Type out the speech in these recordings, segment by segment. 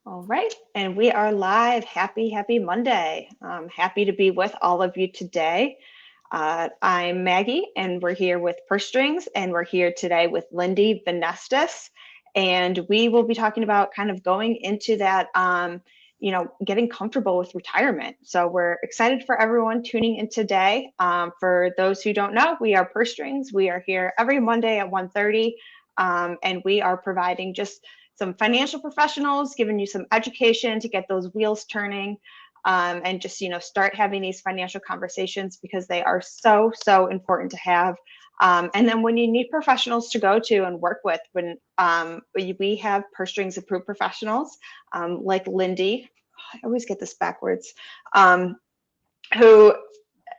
All right, and we are live. Happy Monday. Happy to be with all of you today. I'm Maggie, and we're here with Purse Strings, and we're here today with Lindy Venustus, and we will be talking about kind of going into that, getting comfortable with retirement. So we're excited for everyone tuning in today. For those who don't know, we are Purse Strings. We are here every Monday at 1:30, and we are providing just some financial professionals, giving you some education to get those wheels turning, and just, start having these financial conversations because they are so important to have. And then when you need professionals to go to and work with, when we have Purse Strings approved professionals like Lindy, I always get this backwards, who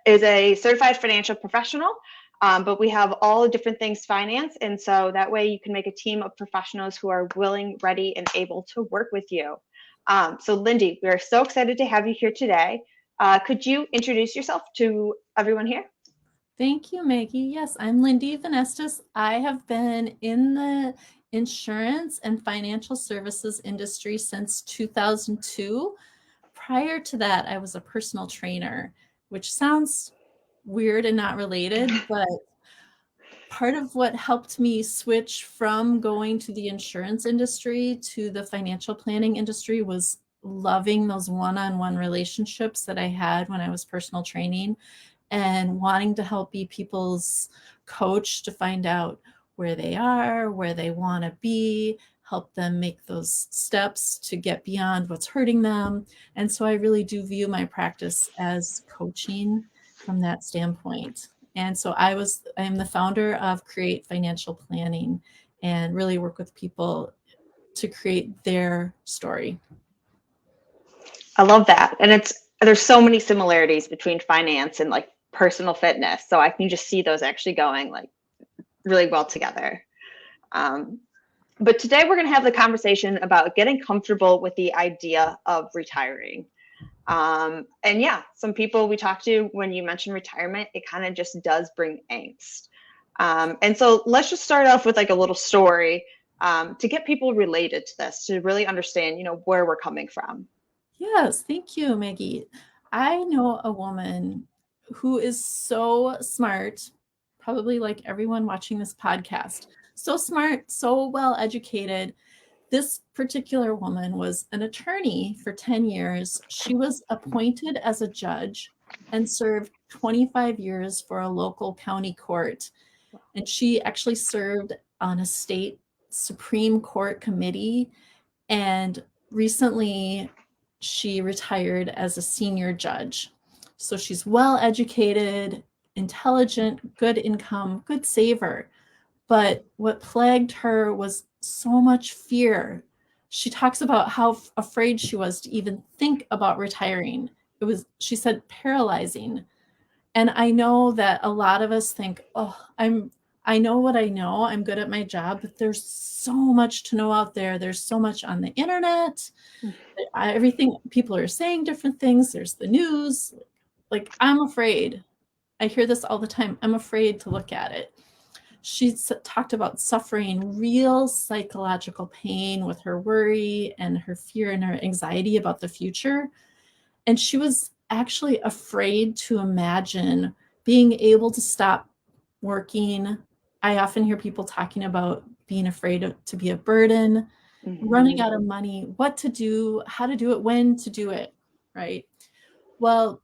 is a certified financial professional. But we have all different things finance. And so that way you can make a team of professionals who are willing, ready, and able to work with you. So Lindy, we are so excited to have you here today. Could you introduce yourself to everyone here? Thank you, Maggie. Yes, I'm Lindy Venustus. I have been in the insurance and financial services industry since 2002. Prior to that, I was a personal trainer, which sounds weird and not related, but part of what helped me switch from going to the insurance industry to the financial planning industry was loving those one-on-one relationships that I had when I was personal training and wanting to help be people's coach to find out where they are, where they want to be, help them make those steps to get beyond what's hurting them. And so I really do view my practice as coaching from that standpoint. And so I'm the founder of Create Financial Planning and really work with people to create their story. I love that. And there's so many similarities between finance and like personal fitness. So I can just see those actually going like really well together. But today we're going to have the conversation about getting comfortable with the idea of retiring. And yeah, some people we talk to, when you mention retirement, it kind of just does bring angst. And so let's just start off with like a little story to get people related to this, to really understand, where we're coming from. Yes, thank you, Maggie. I know a woman who is so smart, probably like everyone watching this podcast, so smart, so well educated. This particular woman was an attorney for 10 years. She was appointed as a judge and served 25 years for a local county court. And she actually served on a state Supreme Court committee. And recently, she retired as a senior judge. So she's well educated, intelligent, good income, good saver. But what plagued her was so much fear. She talks about how afraid she was to even think about retiring. It was, she said, paralyzing. And I know that a lot of us think, I know what I know. I'm good at my job, but there's so much to know out there. There's so much on the internet. Everything, people are saying different things. There's the news. Like, I'm afraid. I hear this all the time. I'm afraid to look at it. She talked about suffering real psychological pain with her worry and her fear and her anxiety about the future. And she was actually afraid to imagine being able to stop working. I often hear people talking about being afraid to be a burden, running out of money, what to do, how to do it, when to do it, right? Well,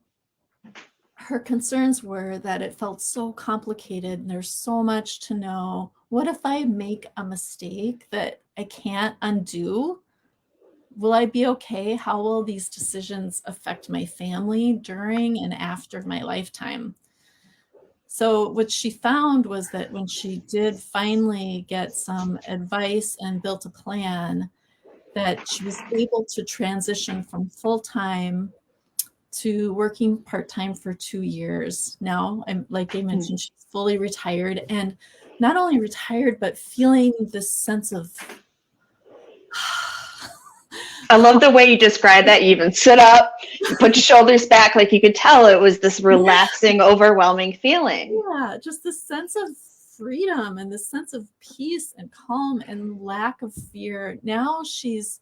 her concerns were that it felt so complicated and there's so much to know. What if I make a mistake that I can't undo? Will I be okay? How will these decisions affect my family during and after my lifetime? So what she found was that when she did finally get some advice and built a plan, that she was able to transition from full-time to working part-time for 2 years. Now, like I mentioned, she's fully retired, and not only retired, but feeling this sense of I love the way you describe that. You even sit up, you put your shoulders back, like you could tell it was this relaxing, overwhelming feeling. Yeah, just this sense of freedom and this sense of peace and calm and lack of fear. Now she's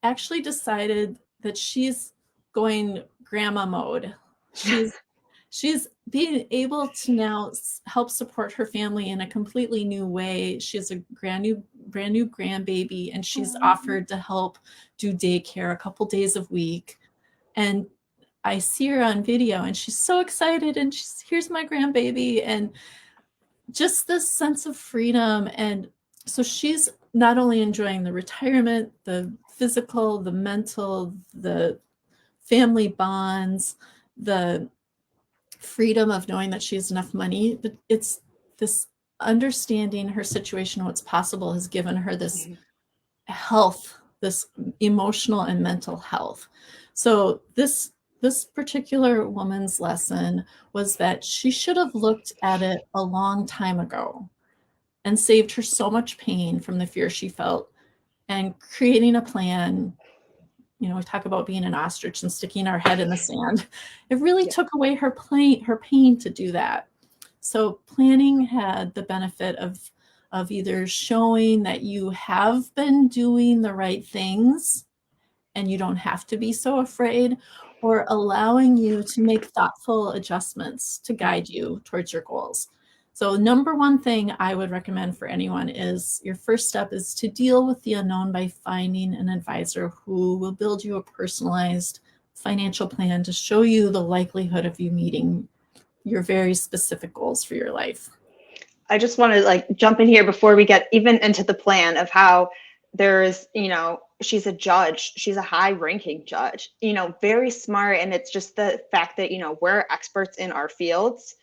actually decided that she's going grandma mode. She's being able to now help support her family in a completely new way. She has a brand new grandbaby, and she's offered to help do daycare a couple days a week. And I see her on video, and she's so excited, and here's my grandbaby, and just this sense of freedom. And so she's not only enjoying the retirement, the physical, the mental, the family bonds, the freedom of knowing that she has enough money, but it's this understanding her situation, what's possible, has given her this health, this emotional and mental health. So this particular woman's lesson was that she should have looked at it a long time ago and saved her so much pain from the fear she felt, and creating a plan. You know, we talk about being an ostrich and sticking our head in the sand. It really took away her pain to do that. So planning had the benefit of either showing that you have been doing the right things and you don't have to be so afraid, or allowing you to make thoughtful adjustments to guide you towards your goals. So number one thing I would recommend for anyone is your first step is to deal with the unknown by finding an advisor who will build you a personalized financial plan to show you the likelihood of you meeting your very specific goals for your life. I just want to jump in here before we get even into the plan of how there's, she's a judge. She's a high ranking judge, very smart. And it's just the fact that, we're experts in our fields.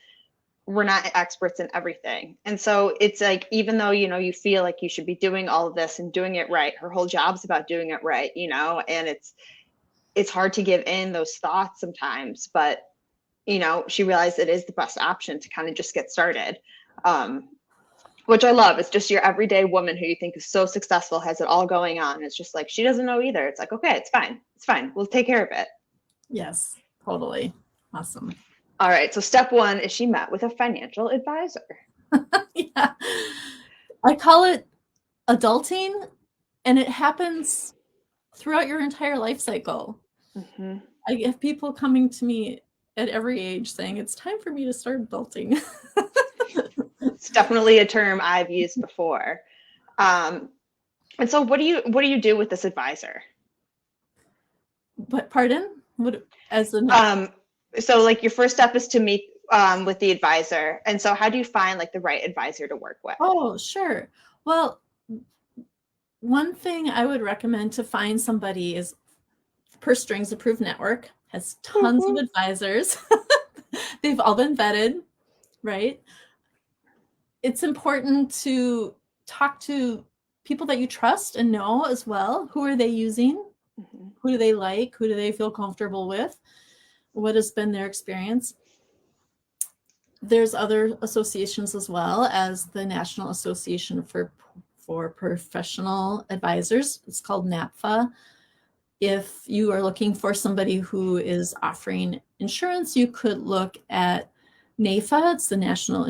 We're not experts in everything. And so it's like, even though, you feel like you should be doing all of this and doing it right, her whole job's about doing it right, and it's hard to give in those thoughts sometimes, but, she realized it is the best option to kind of just get started. Which I love. It's just your everyday woman who you think is so successful, has it all going on. It's just like, she doesn't know either. It's like, okay, it's fine. It's fine. We'll take care of it. Yes, totally. Awesome. All right. So step one is she met with a financial advisor. Yeah. I call it adulting, and it happens throughout your entire life cycle. Mm-hmm. I get people coming to me at every age saying, it's time for me to start adulting. It's definitely a term I've used before. And so what do you do with this advisor? But pardon? What, as so your first step is to meet with the advisor. And so how do you find the right advisor to work with? Oh, sure. Well, one thing I would recommend to find somebody is Purse Strings Approved Network has tons of advisors. They've all been vetted, right? It's important to talk to people that you trust and know as well. Who are they using? Mm-hmm. Who do they like? Who do they feel comfortable with? What has been their experience? There's other associations as well, as the National Association for Professional Advisors. It's called NAPFA. If you are looking for somebody who is offering insurance, you could look at NAFA. It's the National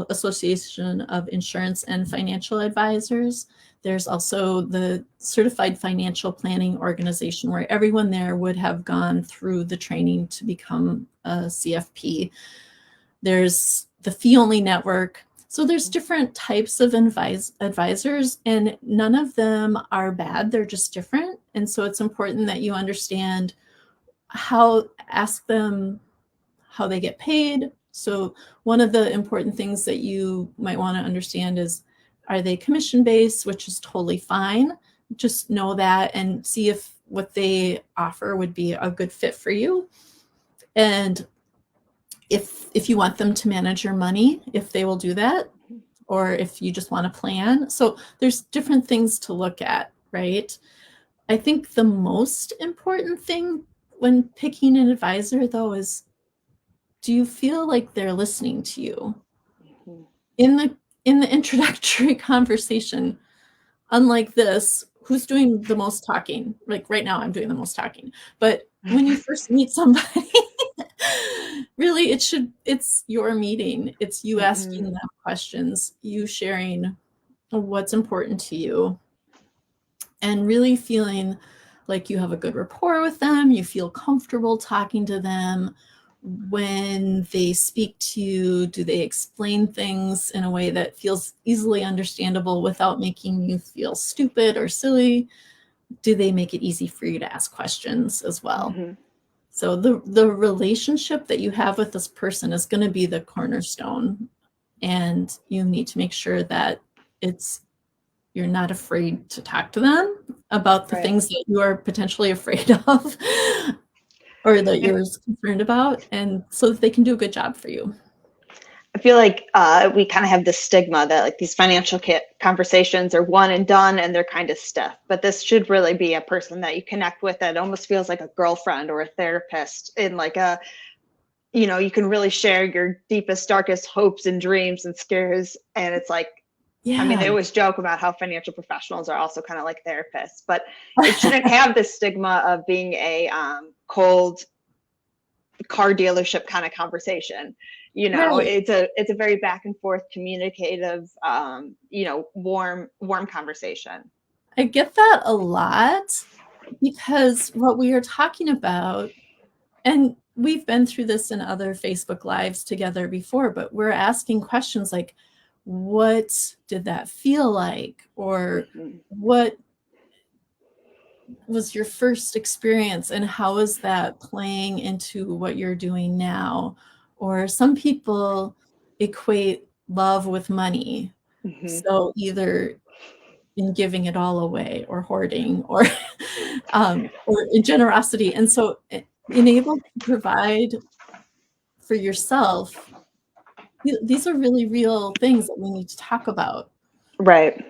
Association of Insurance and Financial Advisors. There's also the Certified Financial Planning Organization, where everyone there would have gone through the training to become a CFP. There's the Fee Only Network. So there's different types of advisors, and none of them are bad. They're just different. And so it's important that you understand ask them how they get paid. So one of the important things that you might want to understand is, are they commission-based, which is totally fine. Just know that and see if what they offer would be a good fit for you. And if you want them to manage your money, if they will do that, or if you just want to plan. So there's different things to look at, right? I think the most important thing when picking an advisor, though, is, do you feel like they're listening to you? Mm-hmm. In the introductory conversation, unlike this, who's doing the most talking? Like right now, I'm doing the most talking. But when you first meet somebody, really, it's your meeting. It's you asking them questions, you sharing what's important to you, and really feeling like you have a good rapport with them, you feel comfortable talking to them. When they speak to you, do they explain things in a way that feels easily understandable without making you feel stupid or silly? Do they make it easy for you to ask questions as well? Mm-hmm. So the relationship that you have with this person is going to be the cornerstone, and you need to make sure that you're not afraid to talk to them about the Right. things that you are potentially afraid of or that And you're concerned about, and so that they can do a good job for you. I feel like we kind of have this stigma that like these financial conversations are one and done and they're kind of stiff, but this should really be a person that you connect with that almost feels like a girlfriend or a therapist in like a, you can really share your deepest, darkest hopes and dreams and scares. And it's like, I mean, Yeah. they always joke about how financial professionals are also kind of like therapists, but it shouldn't have this stigma of being a cold car dealership kind of conversation. Right. It's a very back and forth, communicative, warm conversation. I get that a lot because what we are talking about, and we've been through this in other Facebook Lives together before, but we're asking questions like, what did that feel like? Or Mm-hmm. what was your first experience and how is that playing into what you're doing now? Or some people equate love with money. Mm-hmm. So either in giving it all away or hoarding or in generosity. And so being able to provide for yourself, these are really real things that we need to talk about. Right.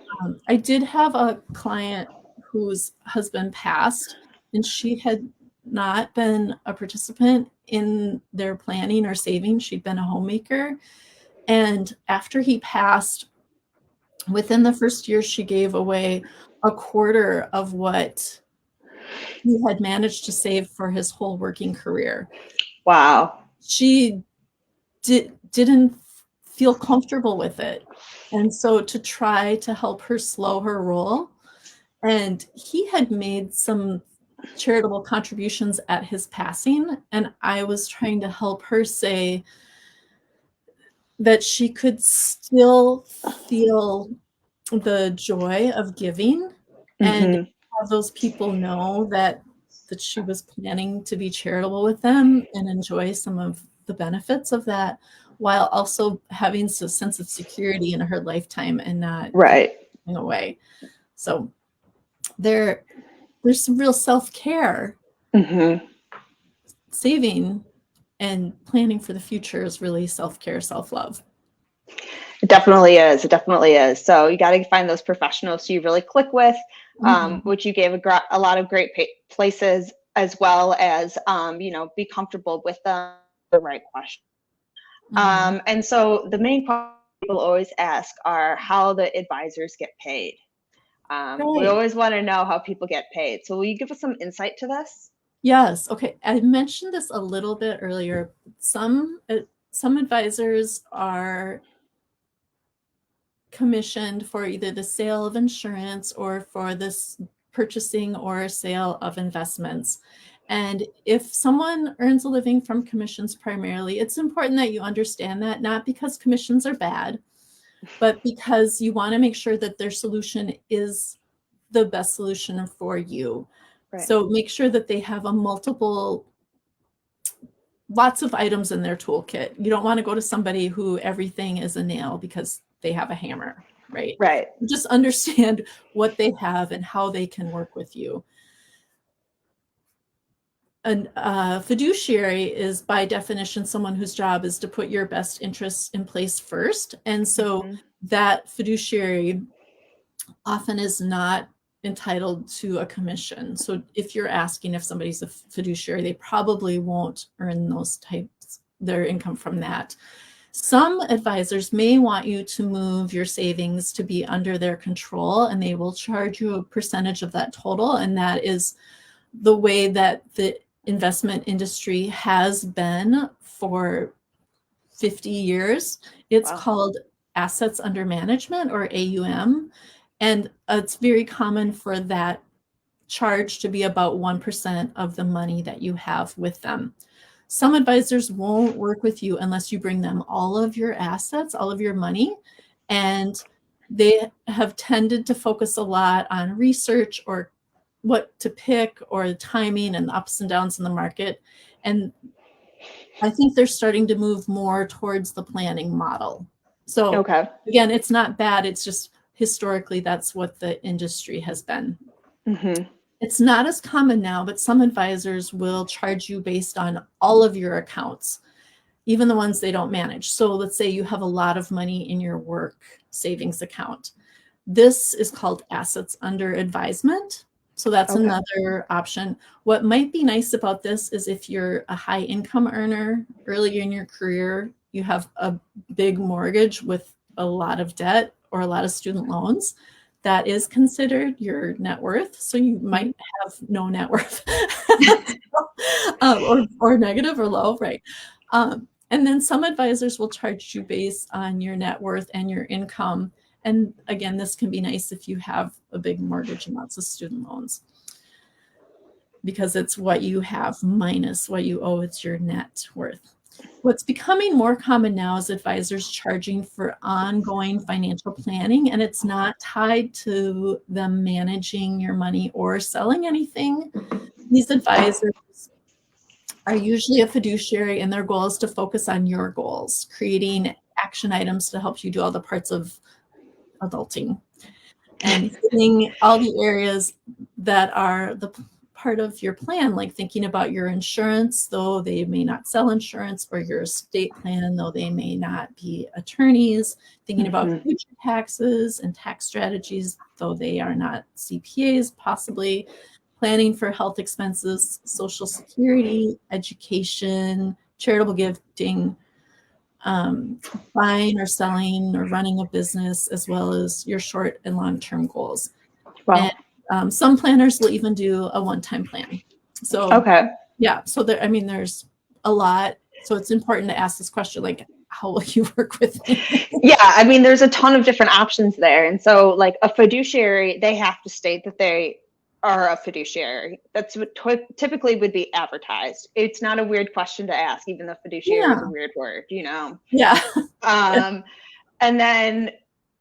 I did have a client whose husband passed, and she had not been a participant in their planning or saving. She'd been a homemaker. And after he passed, within the first year, she gave away a quarter of what he had managed to save for his whole working career. Wow. She didn't feel comfortable with it. And so to try to help her slow her roll, and he had made some charitable contributions at his passing, and I was trying to help her say that she could still feel the joy of giving and Mm-hmm. have those people know that she was planning to be charitable with them and enjoy some of the benefits of that, while also having a sense of security in her lifetime and not Right. giving away. So there's some real self-care. Mm-hmm. Saving and planning for the future is really self-care, self-love. It definitely is. It definitely is. So you got to find those professionals who you really click with, which you gave a lot of great places, as well as, be comfortable with them, the right question. And so the main question people always ask are how the advisors get paid. We Right. always want to know how people get paid. So will you give us some insight to this? Yes. Okay. I mentioned this a little bit earlier. Some advisors are commissioned for either the sale of insurance or for this purchasing or sale of investments. And if someone earns a living from commissions primarily, it's important that you understand that, not because commissions are bad, but because you want to make sure that their solution is the best solution for you. Right. So make sure that they have lots of items in their toolkit. You don't want to go to somebody who everything is a nail because they have a hammer, right? Right. Just understand what they have and how they can work with you. A fiduciary is by definition someone whose job is to put your best interests in place first. And so that fiduciary often is not entitled to a commission. So if you're asking if somebody's a fiduciary, they probably won't earn their income from that. Some advisors may want you to move your savings to be under their control, and they will charge you a percentage of that total. And that is the way that the investment industry has been for 50 years. It's called assets under management, or AUM. And it's very common for that charge to be about 1% of the money that you have with them. Some advisors won't work with you unless you bring them all of your assets, all of your money, and they have tended to focus a lot on research or what to pick or the timing and the ups and downs in the market. And I think they're starting to move more towards the planning model. So Okay. again, it's not bad. It's just historically, that's what the industry has been. Mm-hmm. It's not as common now, but some advisors will charge you based on all of your accounts, even the ones they don't manage. So let's say you have a lot of money in your work savings account. This is called assets under advisement. So that's Okay. another option. What might be nice about this is if you're a high income earner early in your career, you have a big mortgage with a lot of debt or a lot of student loans, that is considered your net worth. So you might have no net worth or negative or low, right? And then some advisors will charge you based on your net worth and your income. And again, this can be nice if you have a big mortgage and lots of student loans, because it's what you have minus what you owe. It's your net worth. What's becoming more common now is advisors charging for ongoing financial planning, and it's not tied to them managing your money or selling anything. These advisors are usually a fiduciary, and their goal is to focus on your goals, creating action items to help you do all the parts of adulting and hitting all the areas that are the part of your plan, like thinking about your insurance, though they may not sell insurance, or your estate plan, though they may not be attorneys, thinking about future taxes and tax strategies, though they are not CPAs, possibly planning for health expenses, Social Security, education, charitable gifting, buying or selling or running a business, as well as your short and long-term goals. Wow. And some planners will even do a one-time plan. So Okay. yeah, so there, I mean, there's a lot. So it's important to ask this question, like, how will you work with me? Yeah, I mean, there's a ton of different options there. And so, like a fiduciary, they have to state that they are a fiduciary. That's what typically would be advertised. It's not a weird question to ask, even though fiduciary is a Yeah. weird word, you know? Yeah. And then,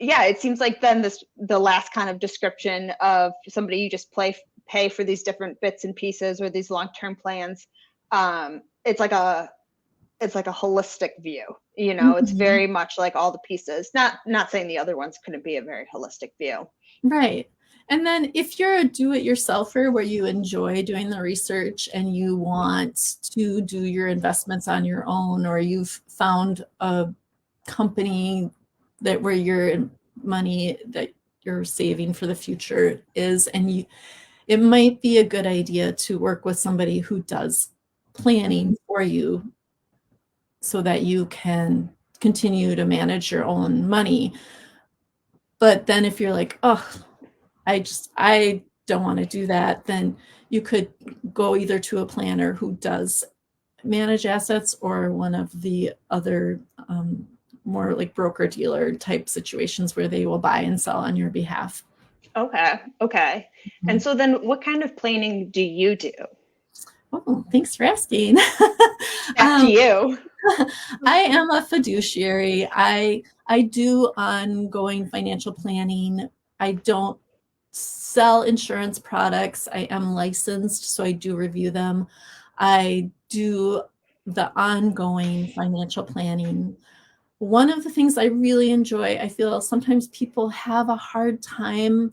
yeah, it seems like then the last kind of description of somebody you just pay for these different bits and pieces or these long-term plans. It's like a holistic view, you know. It's Mhm. very much like all the pieces. Not saying the other ones couldn't be a very holistic view. Right. And then if you're a do-it-yourselfer where you enjoy doing the research and you want to do your investments on your own, or you've found a company that where your money that you're saving for the future is, and it might be a good idea to work with somebody who does planning for you so that you can continue to manage your own money. But then if you're like, oh, I don't want to do that, then you could go either to a planner who does manage assets or one of the other more like broker dealer type situations where they will buy and sell on your behalf. Okay. And so then what kind of planning do you do? Oh, thanks for asking. Back to you. I am a fiduciary. I do ongoing financial planning. I don't sell insurance products. I am licensed, so I do review them. I do the ongoing financial planning. One of the things I really enjoy, I feel sometimes people have a hard time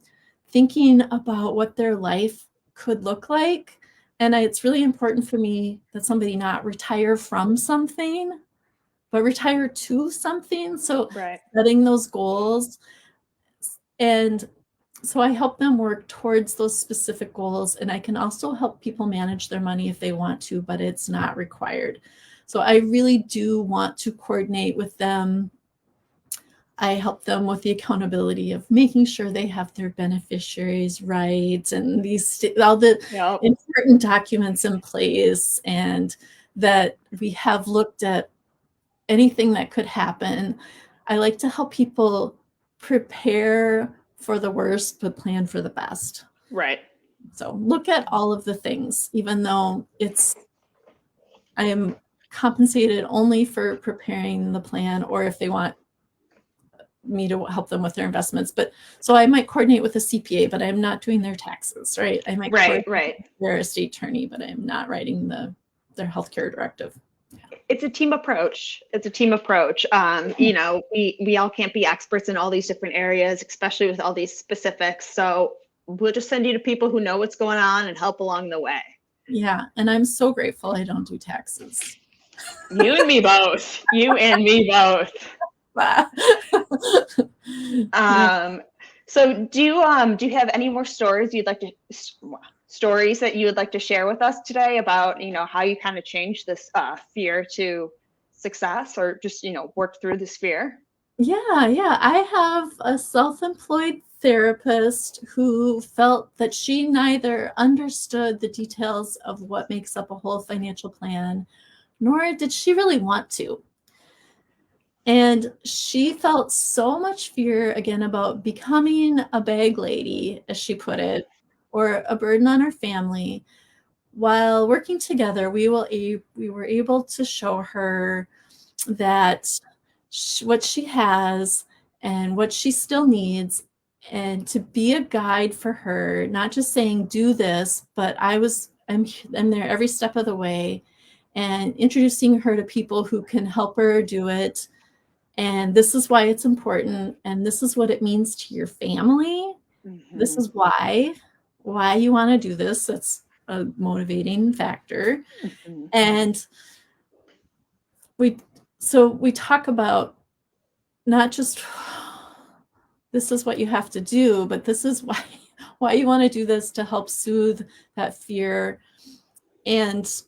thinking about what their life could look like. And it's really important for me that somebody not retire from something, but retire to something. So Right. setting those goals. And so I help them work towards those specific goals. And I can also help people manage their money if they want to, but it's not required. So I really do want to coordinate with them. I help them with the accountability of making sure they have their beneficiaries right and all the Yep. important documents in place, and that we have looked at anything that could happen. I like to help people prepare for the worst, but plan for the best. Right. So look at all of the things, even though I am compensated only for preparing the plan, or if they want me to help them with their investments. But so I might coordinate with a CPA, but I'm not doing their taxes, right? I might coordinate Right. with their estate attorney, but I'm not writing their healthcare directive. It's a team approach. It's a team approach. We all can't be experts in all these different areas, especially with all these specifics. So we'll just send you to people who know what's going on and help along the way. Yeah. And I'm so grateful I don't do taxes. You and me both. You and me both. So do you have any more stories that you would like to share with us today about, how you kind of changed this fear to success, or just, work through this fear? Yeah. I have a self-employed therapist who felt that she neither understood the details of what makes up a whole financial plan, nor did she really want to. And she felt so much fear again about becoming a bag lady, as she put it, or a burden on her family. While working together, we were able to show her that what she has and what she still needs, and to be a guide for her, not just saying do this, but I'm there every step of the way, and introducing her to people who can help her do it. And this is why it's important, and this is what it means to your family. Mm-hmm. This is why you want to do this. That's a motivating factor. Mm-hmm. And we talk about not just this is what you have to do, but this is why you want to do this, to help soothe that fear, and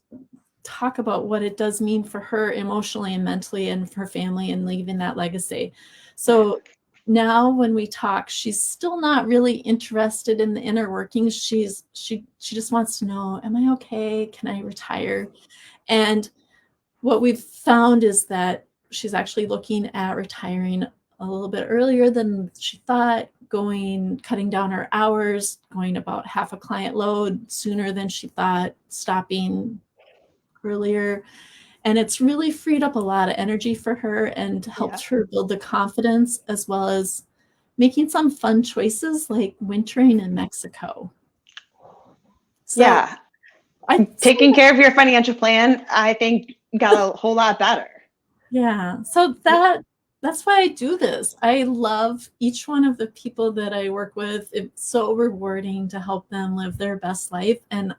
talk about what it does mean for her emotionally and mentally, and for her family, and leaving that legacy. So now when we talk, she's still not really interested in the inner workings. She just wants to know, am I okay? Can I retire? And what we've found is that she's actually looking at retiring a little bit earlier than she thought, cutting down her hours, going about half a client load sooner than she thought, stopping earlier. And it's really freed up a lot of energy for her and helped her build the confidence, as well as making some fun choices like wintering in Mexico. So taking care of your financial plan, I think, got a whole lot better. Yeah. So that's why I do this. I love each one of the people that I work with. It's so rewarding to help them live their best life. And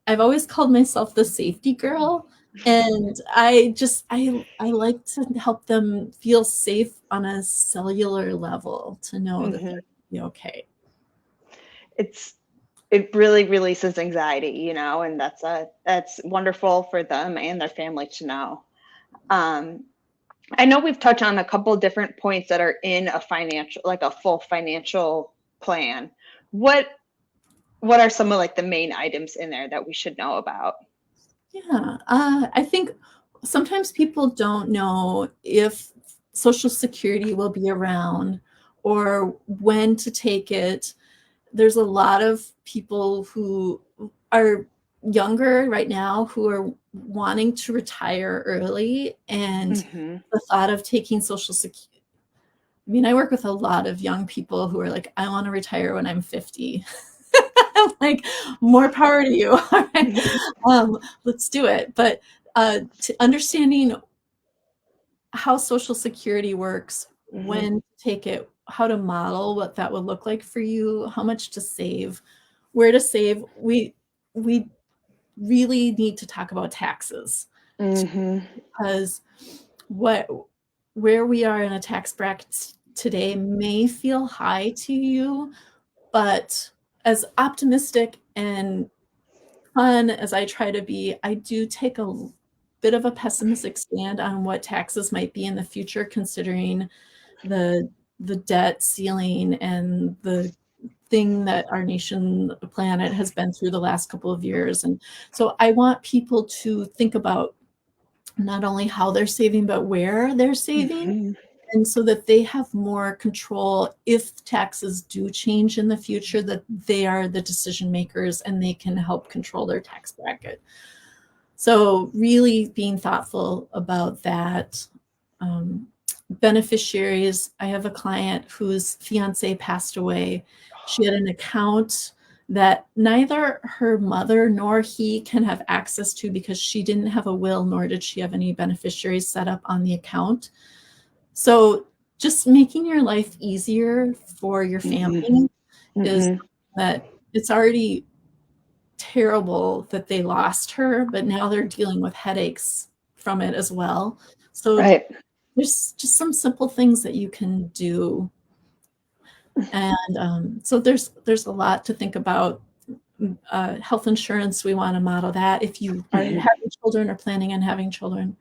I've always called myself the safety girl. And I like to help them feel safe on a cellular level, to know that they're gonna be okay. It really releases anxiety, and that's wonderful for them and their family to know. I know we've touched on a couple of different points that are in a full financial plan. What are some of the main items in there that we should know about? Yeah, I think sometimes people don't know if Social Security will be around or when to take it. There's a lot of people who are younger right now who are wanting to retire early, and the thought of taking Social Security. I mean, I work with a lot of young people who are like, I want to retire when I'm 50. I'm like, more power to you. All right. Let's do it. But understanding how Social Security works, when to take it, how to model what that would look like for you, how much to save, where to save. We really need to talk about taxes, because where we are in a tax bracket today may feel high to you, but as optimistic and fun as I try to be, I do take a bit of a pessimistic stand on what taxes might be in the future, considering the debt ceiling and the thing that our nation, the planet, has been through the last couple of years. And so I want people to think about not only how they're saving, but where they're saving, And so that they have more control if taxes do change in the future, that they are the decision makers and they can help control their tax bracket. So really being thoughtful about that. Beneficiaries, I have a client whose fiance passed away. She had an account that neither her mother nor he can have access to because she didn't have a will, nor did she have any beneficiaries set up on the account. So just making your life easier for your family is that it's already terrible that they lost her, but now they're dealing with headaches from it as well. So there's just some simple things that you can do. And so there's a lot to think about. Health insurance, we want to model that if you are having children or planning on having children.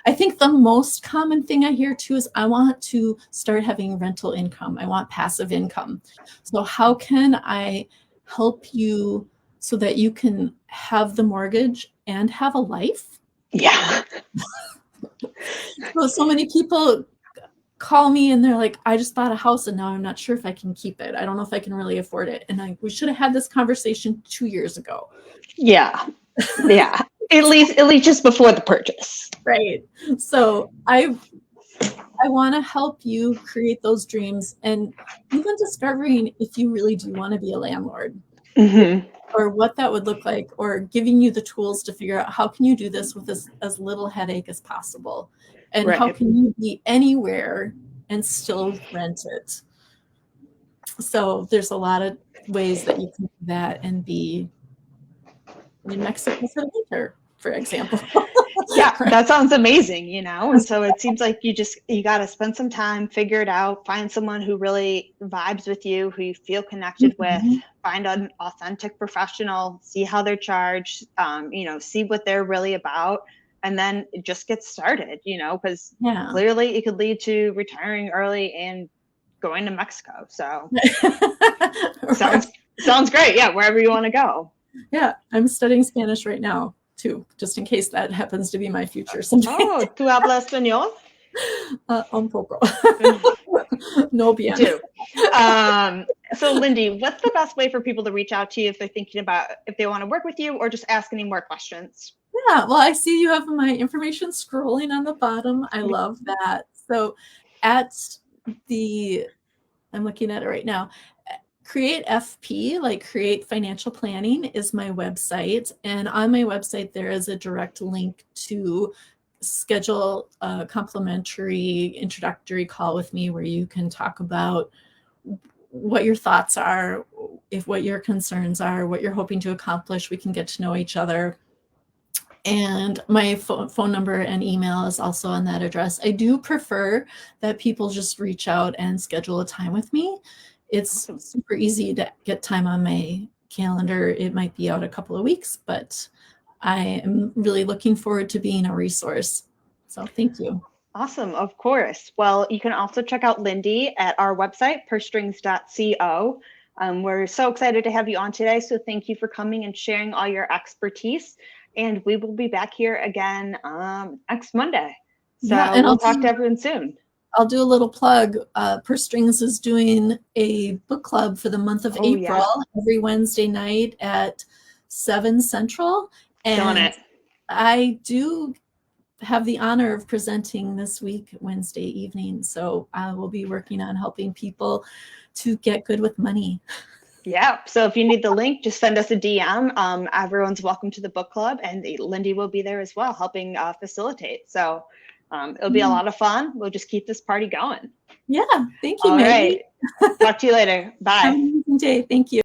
I think the most common thing I hear too is I want to start having rental income. I want passive income. So how can I help you so that you can have the mortgage and have a life? Yeah. So many people call me and they're like, I just bought a house and now I'm not sure if I can keep it. I don't know if I can really afford it. And we should have had this conversation 2 years ago. Yeah. Yeah. At least just before the purchase. Right. So I want to help you create those dreams and even discovering if you really do want to be a landlord or what that would look like, or giving you the tools to figure out how can you do this with as little headache as possible. And how can you be anywhere and still rent it? So there's a lot of ways that you can do that and be in Mexico for the winter, for example. Yeah, that sounds amazing, And so it seems like you got to spend some time, figure it out, find someone who really vibes with you, who you feel connected with, find an authentic professional, see how they're charged, see what they're really about. And then just get started, because clearly it could lead to retiring early and going to Mexico. So sounds great. Yeah, wherever you want to go. Yeah, I'm studying Spanish right now too, just in case that happens to be my future someday. Oh, ¿tú hablas español? Un poco. No bien. Do. So Lindy, what's the best way for people to reach out to you if they're thinking about if they want to work with you or just ask any more questions? Yeah, well, I see you have my information scrolling on the bottom. I love that. So I'm looking at it right now. Create FP, like Create Financial Planning, is my website. And on my website, there is a direct link to schedule a complimentary introductory call with me where you can talk about what your thoughts are, what your concerns are, what you're hoping to accomplish. We can get to know each other. And my phone number and email is also on that address. I do prefer that people just reach out and schedule a time with me. It's super easy to get time on my calendar. It might be out a couple of weeks, but I am really looking forward to being a resource. So thank you. Awesome. Of course. Well, you can also check out Lindy at our website, pursestrings.co. We're so excited to have you on today. So thank you for coming and sharing all your expertise. And we will be back here again next Monday. So and we'll talk to everyone soon. I'll do a little plug. Purse Strings is doing a book club for the month of April every Wednesday night at 7 Central. And I do have the honor of presenting this week, Wednesday evening. So I will be working on helping people to get good with money. Yeah. So if you need the link, just send us a DM. Everyone's welcome to the book club, and Lindy will be there as well, helping facilitate. So it'll be a lot of fun. We'll just keep this party going. Yeah. Thank you, All Maggie. right. Talk to you later. Bye. Have a good day. Thank you.